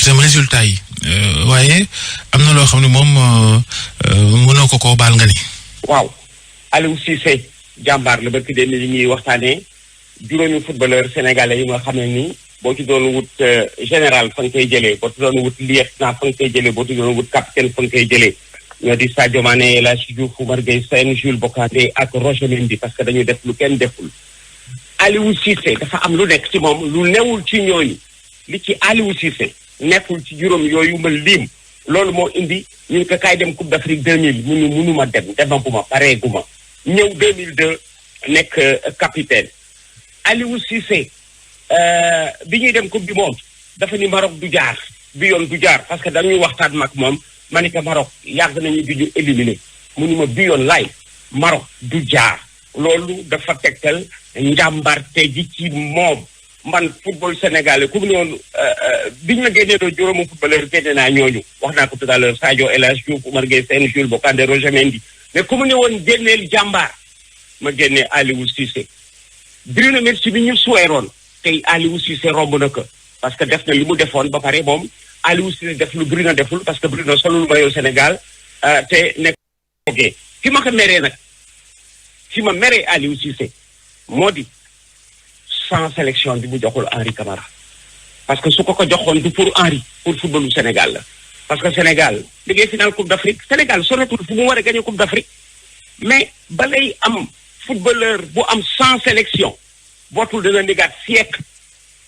itam résultat yi waaye am na loo xam ne moom mënoo ko koo baal nga ni. waaw Aliou Cissé jàmbaar la barki de li ñuy waxtaanee juróomi footballeur sénégalais yi nga xam ne nii boo ci doon wut général fa nga koy jëlee boo ci doon wut lieutenant fa nga koy jëlee boo ci doon wut capitaine fa nga koy jëlee ñoo di Sadio Mané El Hadji Diouf Oumar Gueye Sène Jules Bocandé ak Roger Mendy parce que dañu def lu kenn deful. Aliou Cissé dafa am lu nekk ci moom lu newul ci ñooñu li ci Aliou Cissé nekkul ci juróom yooyu ma lim loolu moo indi ñu ngi ko kaay dem Coupe d'Afrique 2000 mënuma demaguma pareeguma ñëw 2002 nekk capitaine. Aliou Cissé bi ñuy dem coupe du monde dafa ni Maroc du jaar bi yoon du jaar parce que dañuy waxtaan mag moom ma ni ko Maroc yàgg nañu di ñu éliminer mënuma bi yoon laay Maroc du jaar loolu dafa tegtal njàmbarte ji ci moom man football sénégalais ku mu ne woon biñ ma génnee doo juróomu footballeur génne naa ñooñu wax naa ko tout à l'heure Sadio El Hadji Diouf Oumar Gueye Sène Jules Bocandé Roger Mendy mais ku mu ne woon génneel jàmbaar ma génnee Aliou Cissé. Bruno Metsu bi ñu suweeroon tey Aliou Cissé romb na ko parce que def na li mu defoon ba pare moom Aliou Cissé def lu Bruno deful parce que Bruno solul maillot Sénégal te nekk ogee fi ma ko meree nag fi ma meree Aliou Cissé moo di sans sélection bi mu joxul Henri Camara parce que su ko joxoon du pour Henri pour footballu Sénégal la parce que Sénégal liggéey final Coupe d'Afrique Sénégal soretul fu mu war a gagner Coupe d'Afrique mais balay am footballeur bu am 100 sélection bootul dana négaat siècle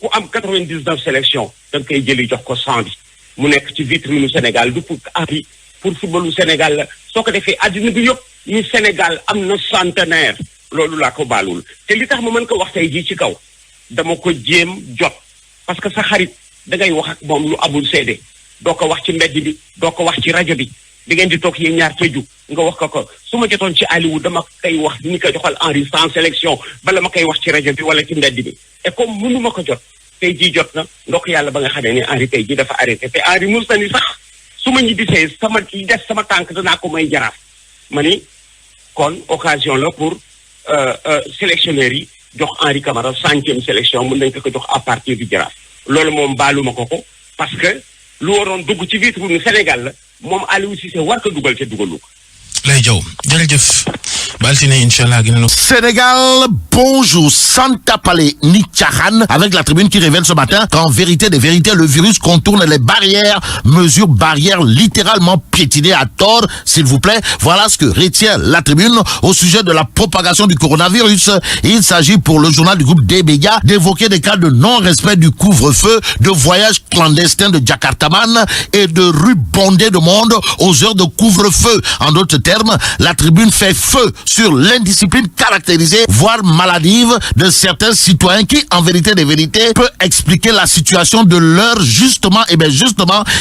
ku am 99 sélection da nga koy jëli jox ko 100 bi mu nekk ci vitrine Sénégal du pour Henri pour footballu Sénégal la soo ko defee àddina bi yëpp ñu Sénégal am na centenaire loolu laa ko baalul te li tax ma mën ko wax tey jii ci kaw dama ko jéem jot parce que sa xarit da ngay wax ak moom lu amul seede doo ko wax ci mbedd bi doo ko wax ci rajo bi di ngeen di toog yéen ñaar tëju nga wax ko su ma jotoon ci Aliou dama koy wax ni ko joxal Henri sans sélection bala ma koy wax ci rajo bi wala ci mbedd bi et comme mënu ma ko jot tey jii jot na ndok yàlla ba nga xamee ne Henri tey jii dafa arrêté te Henri mus na ni sax su ma ñibbisee sama li des sama tànk danaa ko may Jaraaf ma ni kon occasion la pour sélectionneurs yi jox Henri Camara 100e sélection mën nañ ko jox à partir du Jaraaf loolu moom baaluma ko parce que lu waroon dugg ci vitrine Sénégal la moom Aliou Cissé war ko dugal te dugalu ko. Lay Jaw jërëjëf baltine inchallah gëna Sénégal, bonjour, Santa Palais Nichahan, avec la tribune qui révèle ce matin qu'en vérité des vérités, le virus contourne les barrières, mesure barrières littéralement piétinées à tort, s'il vous plaît. Voilà ce que retient la tribune au sujet de la propagation du coronavirus. Il s'agit pour le journal du groupe Débéga d'évoquer des cas de non-respect du couvre-feu, de voyages clandestins de Jakartaman et de rues bondées de monde aux heures de couvre-feu. En d'autres termes, la tribune fait feu sur l'indiscipline caractérisée, voire maladive, de certains citoyens qui, en vérité des vérités, peut expliquer la situation de l'heure justement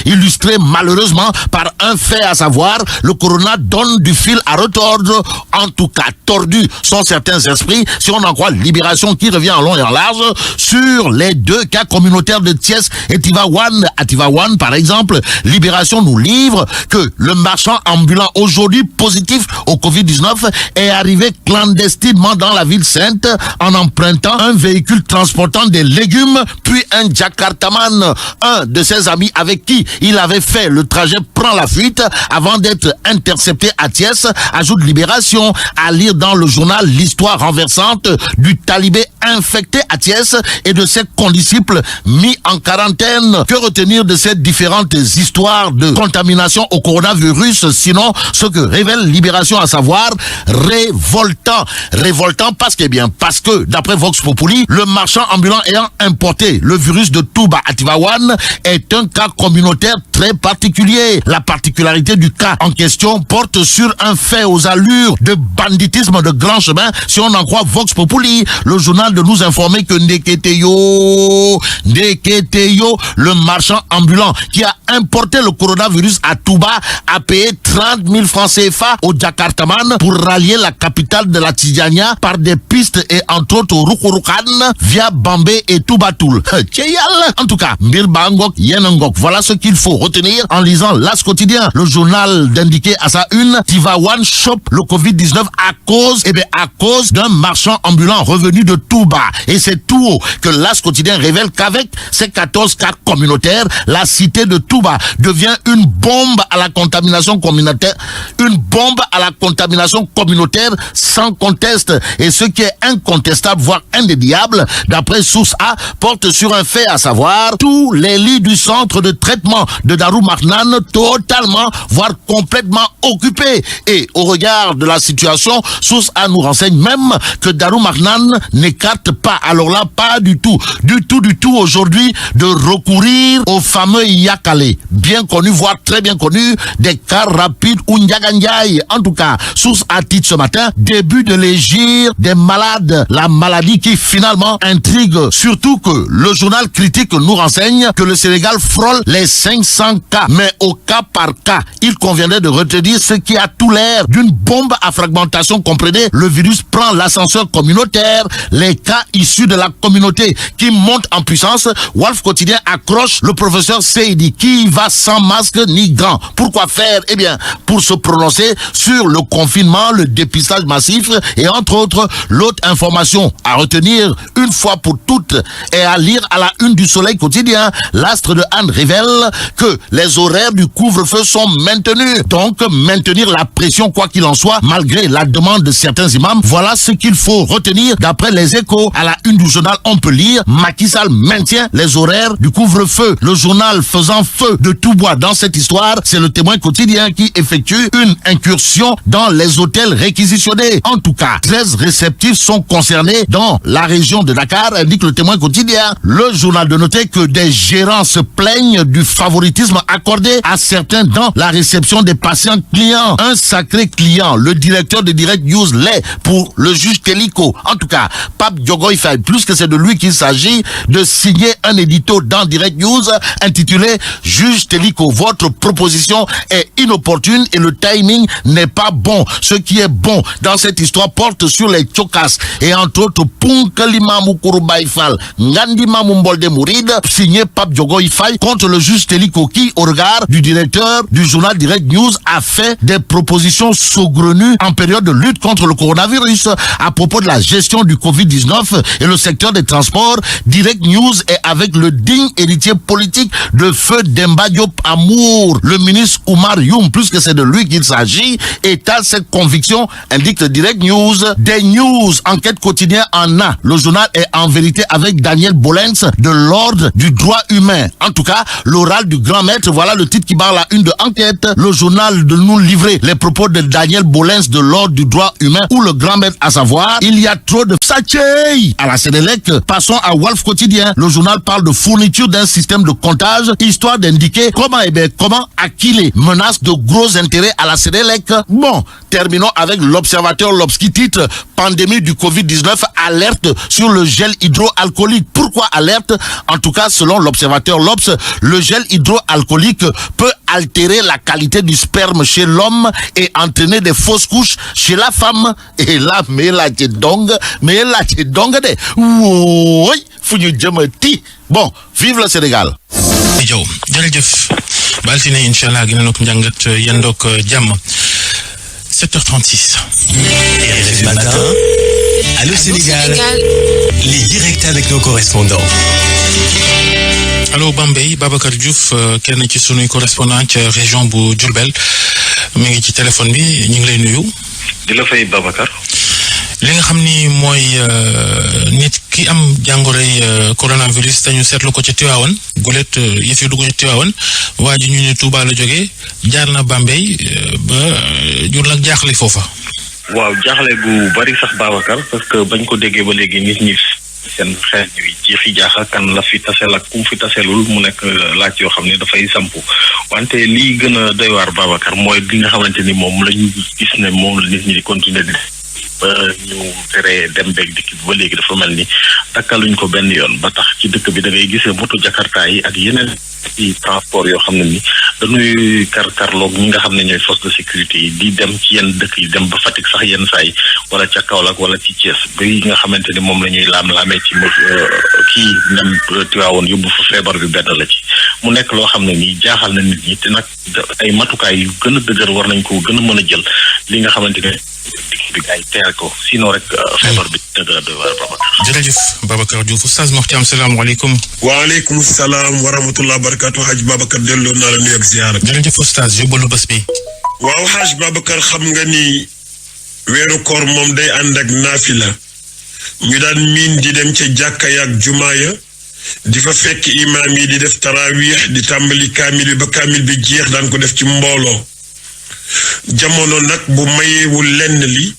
illustrée malheureusement par un fait, à savoir le corona donne du fil à retordre. En tout cas, tordus sont certains esprits, si on en croit Libération qui revient en long et en large sur les deux cas communautaires de Thiès et Tivaouane. À Tivaouane, par exemple, Libération nous livre que le marchand ambulant aujourd'hui positif au Covid-19 est arrivé clandestinement dans la ville sainte en empruntant un véhicule transportant des légumes, puis un Jakartaman. Un de ses amis avec qui il avait fait le trajet prend la fuite avant d'être intercepté à Thiès, ajoute Libération, à lire dans le journal l'histoire renversante du talibé infecté à Thiès et de ses condisciples mis en quarantaine. Que retenir de ces différentes histoires de contamination au coronavirus, sinon ce que révèle Libération, à savoir révoltant parce que d'après Vox Populi, le marchand ambulant ayant importé le virus de Touba à Tivaouane est un cas communautaire très particulier. La particularité du cas en question porte sur un fait aux allures de banditisme de grand chemin, si on en croit Vox Populi, le journal de nous informer que Ndeketeyo, le marchand ambulant qui a importé le coronavirus à Touba, a payé 30 000 francs CFA CFA au Jakartaman pour rallier la capitale de la Tidjania par des pistes et entre autres au Rukurukan via Bambé et Toubatoul. En tout cas, Mirbangok Yenangok, voilà ce qu'il faut retenir en lisant l'As quotidien. Le journal d'indiquer à sa une, Tivaouane chope le Covid-19 à cause d'un marchand ambulant revenu de Touba. Et c'est tout haut que l'As quotidien révèle qu'avec ces 14 cas communautaires, la cité de Touba devient une bombe à la contamination communautaire. Une bombe à la contamination communautaire sans conteste. Et ce qui est incontestable, voire indéniable, d'après Source A, porte sur un fait, à savoir tous les lits du centre de traitement de Darou Marnane totalement, voire complètement occupés. Et au regard de la situation, Source A nous renseigne même que Darou Marnane n'écarte pas, alors là, pas du tout aujourd'hui, de recourir au fameux Yakale, bien connu, voire très bien connu, des cas rapides ou Ndiagandiaï. En tout cas, Source A titre ce matin, début de l'égir des malades, la maladie qui finalement intrigue, surtout que le journal critique nous renseigne que le Sénégal frôle les 500 cas, mais au cas par cas, il conviendrait de retenir ce qui a tout l'air d'une bombe à fragmentation. Comprenez, le virus prend l'ascenseur communautaire, les cas issus de la communauté qui montent en puissance. Wolf Quotidien accroche le professeur Seydi qui va sans masque ni gants. Pourquoi faire? Eh bien, pour se prononcer sur le confinement, le dépistage massif et entre autres, l'autre information à retenir une fois pour toutes et à lire à la une du Soleil quotidien. L'Astre de Anne révèle que les horaires du couvre-feu sont maintenus. Donc, maintenir la pression quoi qu'il en soit, malgré la demande de certains imams. Voilà ce qu'il faut retenir d'après les Échos. À la une du journal, on peut lire Macky Sall maintient les horaires du couvre-feu. Le journal faisant feu de tout bois dans cette histoire, c'est le Témoin quotidien qui effectue une incursion dans les hôtels réquisitionnés. En tout cas, 13 réceptifs sont concernés dans la région de Dakar, indique le Témoin quotidien. Le journal de noter que des gérants se plaignent du favoritisme accordé à certains dans la réception des patients clients. Un sacré client, le directeur de Direct News l'est pour le juge Télico. En tout cas, Pape Diogoy Faye, plus que c'est de lui qu'il s'agit, de signer un édito dans Direct News intitulé « Juge Télico, votre proposition est inopportune et le timing n'est pas bon. Ce qui est bon dans cette histoire porte sur les Tchokas et entre autres Punkalimamu Kouroubaïfal, Ngandimamou Mbolde Mouride, signé Pape Diogoy Faye contre le juge Télico qui, au regard du directeur du journal Direct News, a fait des propositions saugrenues en période de lutte contre le coronavirus. À propos de la gestion du Covid-19 et le secteur des transports, Direct News est avec le digne héritier politique de Feu Demba Diop Amour. Le ministre Oumar Youm, plus que c'est de lui qu'il s'agit, étale cette conviction, indique le Direct News. Des news, enquête quotidienne en a. Le journal est en vérité avec Daniel Bolens de l'Ordre du droit humain. En tout cas, l'oral du grand maître, voilà le titre qui barre la une de enquête. Le journal de nous livrer les propos de Daniel Bolens de l'Ordre du droit humain ou le grand maître, à savoir, il y a trop de Satchey à la Sénélec. Passons à Wolf Quotidien. Le journal parle de fourniture d'un système de comptage, histoire d'indiquer comment Akile menace de gros intérêts à la Sénélec. Bon, terminons avec l'Observateur L'Obs qui titre pandémie du Covid-19, alerte sur le gel hydroalcoolique. Pourquoi alerte? En tout cas, selon l'Observateur L'Obs, le gel hydroalcoolique peut altérer la qualité du sperme chez l'homme et entraîner des fausses couches chez la femme. Et là, mais là, c'est donc de. Oui, fuñu jëmati. Bon, vive le Sénégal. Yow jërëjëf ba altine inchallah gina nok njàngat yendook jàmm 7h36. RFM Matin, Allô Sénégal, les directs avec nos correspondants. Allô Bambey, Babacar Diouf kenn ci sunuy correspondant ci région bu Diourbel mi ngi ci téléphone bi ñu ngi lay nuyu. di la fay Babacar. li nga xam ni mooy nit ki am jàngoroy coronavirus te ñu seetlu ko ci Tivaouane gulet yëf yi dugg ci Tivaouane waa ji ñu ne Touba la jógee jaar na Bambey ba jur nag jaaxle foofa. waaw jaaxle gu bari sax Babacar parce que bañ ko déggee ba léegi nit ñi seen xeet yi jeexi jaaxa kan la fi tasel ak kum fi taselul mu nekk laaj yoo xam ne dafay sampu wante lii gën a doy waar Babacar mooy li nga xamante ni moom la ñu gis ne moom la nit ñi di continuer di ba ñu tere dem beeg dikk bi ba léegi dafa mel ni takkaluñ ko benn yoon ba tax ci dëkk bi da ngay gisee moto Jakarta yi ak yeneen ci transport yoo xam ne ni dañuy karkarloog ñi nga xam ne ñooy force de sécurité yi di dem ci yenn dëkk yi dem ba Fatick sax yenn saa yi wala ca Kaolack wala ci Thiès ba yi nga xamante ni moom la ñuy laam-laamee ci kii ndem Tiwaawoon yóbbu fa feebar bi benn la ci mu nekk loo xam ne nii jaaxal na nit ñi te nag ay matukaay yu gën a dëgër war nañ ko gën a mën a jël li nga xamante ne bi ay teer ko sinon rek feebar bi dëgg doy waar Babacar. jërëjëf Babacar Diouf Oustaz Mor Thiam salaamaaleykum. waaleykum salaam wa rahmatulah barakaatu Hadj Babacar delloo naa la nuyu ak ziyaara. jërëjëf Oustaz yóbbalu bés bi. waaw Hadj Babacar xam nga ni weeru koor moom day ànd ak naafila ñu daan miin di dem ca jàkka ya ak jumaa ya di fa fekk imaam yi di def taraawix di tàmbali kaamil bi ba kaamil bi jeex daan ko def ci mbooloo jamono nag bu mayewul lenn li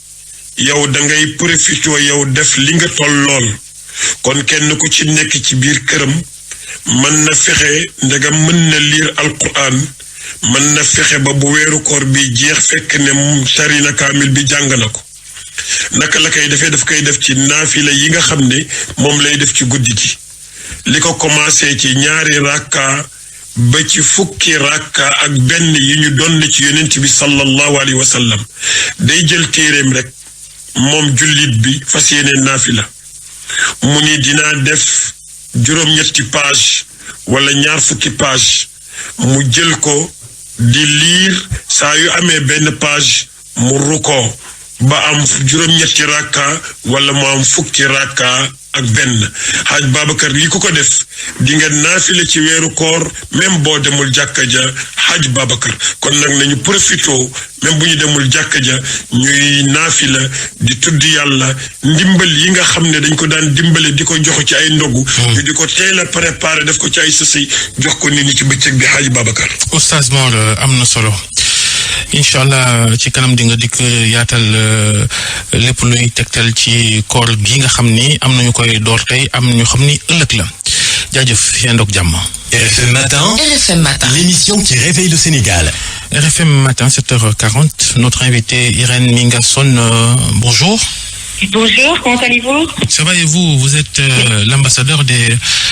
yow da ngay profité yow def li nga tollool kon kenn ku ci nekk ci biir këram mën na fexe ndegam mën na liir alquran mën na fexe ba bu weeru koor bi jeex fekk ne tari na kaamil bi jàng na ko naka la koy defee daf koy def ci naafila yi nga xam ne moom lay def ci guddi gi li ko commencé ci ñaari rakka ba ci fukki rakka ak benn yi ñu doon ci yonent bi sallallahu alayhi wa sallam day jël téeréem rek moom jullit bi fas yéene naafila mu ni dinaa def juróom-ñetti page wala ñaar fukki page mu jël ko di liir saa yu amee benn page mu rukkoo ba am juróom-ñetti rakka wala mu am fukki rakka ak benn Hadj Babacar yi ku ko def di nga naafile ci weeru koor même boo demul jàkka ja Hadj Babacar kon nag nañu profito même bu ñu demul jàkka ja ñuy naafila di tudd yàlla ndimbal yi nga xam ne dañ ko daan dimbale di ko jox ci ay ndogu ñu di ko teel a préparé def ko ci ay sësëy jox ko nit ñi ci bëccëg bi Hadj Babacar. Oustaz Mor am na solo. incha allah ci kanam di nga dikk yaatal lépp luy tegtal ci koor gi nga xam ni am nañu koy door tey am ñu xam ni ëllëg la jaajëf yendoog jàmm. RFM Matin. L'émission qui réveille le Sénégal. RFM Matin 7h40 notre invité Irène Mingasson bonjour. Bonjour, comment allez-vous? Ça va et vous? Vous êtes l'ambassadeur des